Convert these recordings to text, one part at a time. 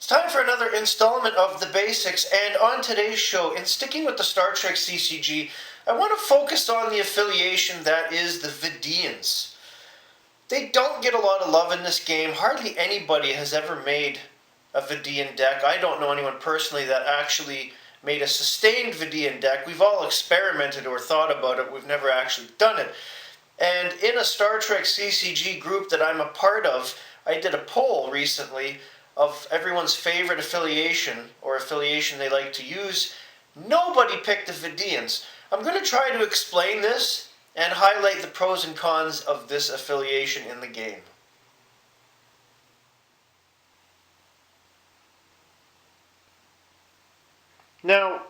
time for another installment of The Basics, and on today's show, in sticking with the Star Trek CCG, I want to focus on the affiliation that is the Vidiians. They don't get a lot of love in this game. Hardly anybody has ever made a Vidiian deck. I don't know anyone personally that actually made a sustained Vidiian deck. We've all experimented or thought about it. We've never actually done it. And in a Star Trek CCG group that I'm a part of, I did a poll recently of everyone's favorite affiliation or affiliation they like to use. Nobody picked the Vidiians. I'm going to try to explain this and highlight the pros and cons of this affiliation in the game. Now,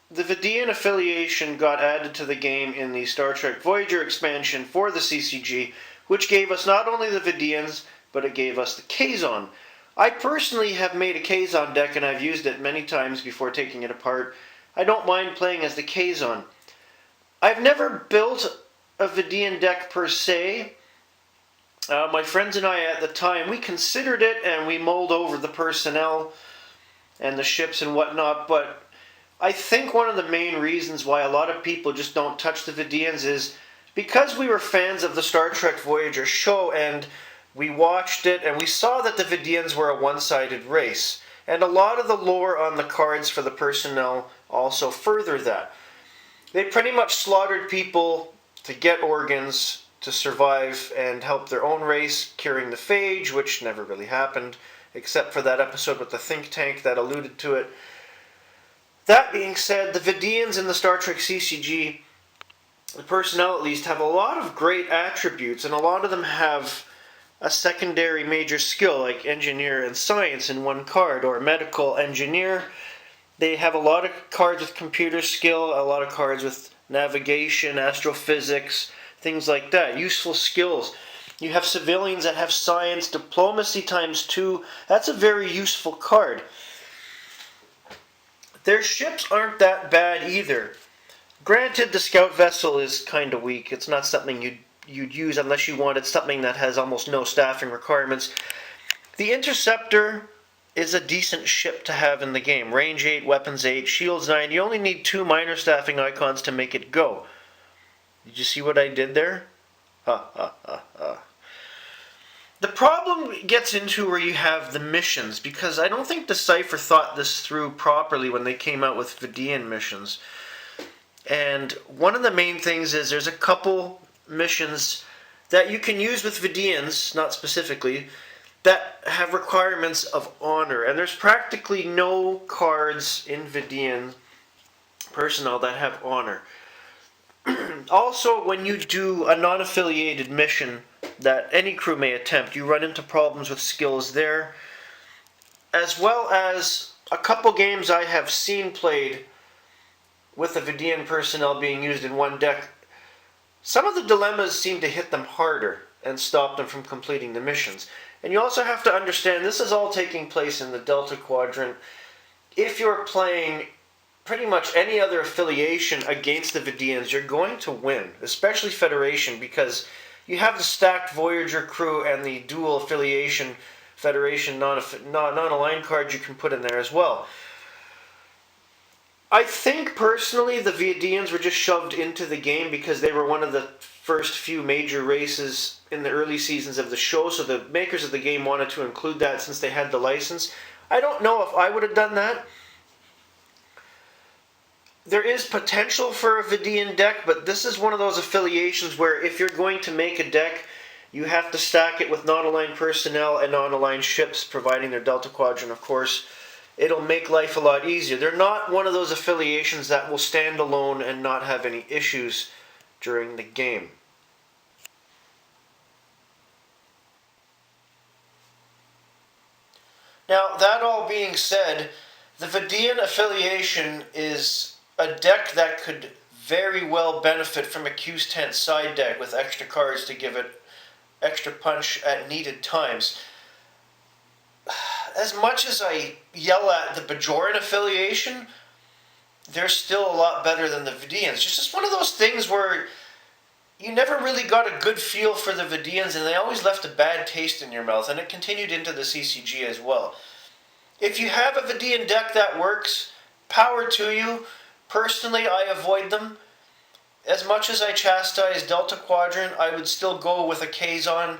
the Vidiian affiliation got added to the game in the Star Trek Voyager expansion for the CCG, which gave us not only the Vidiians, but it gave us the Kazon. I personally have made a Kazon deck, and I've used it many times before taking it apart. I don't mind playing as the Kazon. I've never built a Vidiian deck per se. My friends and I at the time, we considered it, and we mulled over the personnel and the ships and whatnot, but I think one of the main reasons why a lot of people just don't touch the Vidiians is because we were fans of the Star Trek Voyager show, and we watched it and we saw that the Vidiians were a one-sided race. And a lot of the lore on the cards for the personnel also further that. They pretty much slaughtered people to get organs, to survive and help their own race, curing the phage, which never really happened, except for that episode with the think tank that alluded to it. That being said, the Vidiians in the Star Trek CCG, the personnel at least, have a lot of great attributes, and a lot of them have a secondary major skill like engineer and science in one card, or medical engineer. They have a lot of cards with computer skill, a lot of cards with navigation, astrophysics, things like that. Useful skills. You have civilians that have science, diplomacy ×2. That's a very useful card. Their ships aren't that bad either. Granted, the scout vessel is kind of weak. It's not something you'd use unless you wanted something that has almost no staffing requirements. The Interceptor is a decent ship to have in the game. Range 8, weapons 8, shields 9. You only need 2 minor staffing icons to make it go. Did you see what I did there? Ha ha ha ha. The problem gets into where you have the missions, because I don't think Decipher thought this through properly when they came out with Vidiian missions. And one of the main things is there's a couple missions that you can use with Vidiians, not specifically, that have requirements of honor. And there's practically no cards in Vidiian personnel that have honor. Also, when you do a non-affiliated mission that any crew may attempt, you run into problems with skills there, as well as a couple games I have seen played with the Vidiian personnel being used in one deck. Some of the dilemmas seem to hit them harder and stop them from completing the missions. And you also have to understand this is all taking place in the Delta Quadrant. If you're playing pretty much any other affiliation against the Vidiians, you're going to win, especially Federation, because you have the stacked Voyager crew and the dual affiliation Federation non-aligned cards you can put in there as well. I think, personally, the Vidiians were just shoved into the game because they were one of the first few major races in the early seasons of the show, so the makers of the game wanted to include that since they had the license. I don't know if I would have done that. There is potential for a Vidiian deck, but this is one of those affiliations where if you're going to make a deck, you have to stack it with non-aligned personnel and non-aligned ships, providing their Delta Quadrant, of course. It'll make life a lot easier. They're not one of those affiliations that will stand alone and not have any issues during the game. Now, that all being said, the Vidiian affiliation is a deck that could very well benefit from a Q's Tent side deck with extra cards to give it extra punch at needed times. As much as I yell at the Bajoran affiliation, they're still a lot better than the Vidiians. It's just one of those things where you never really got a good feel for the Vidiians, and they always left a bad taste in your mouth, and it continued into the CCG as well. If you have a Vidiian deck that works, power to you. Personally, I avoid them. As much as I chastise Delta Quadrant, I would still go with a Kazon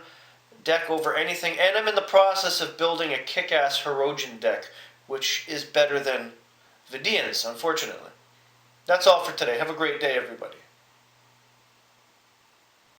deck over anything. And I'm in the process of building a kick-ass Hirogen deck, which is better than Vidiians, unfortunately. That's all for today. Have a great day, everybody.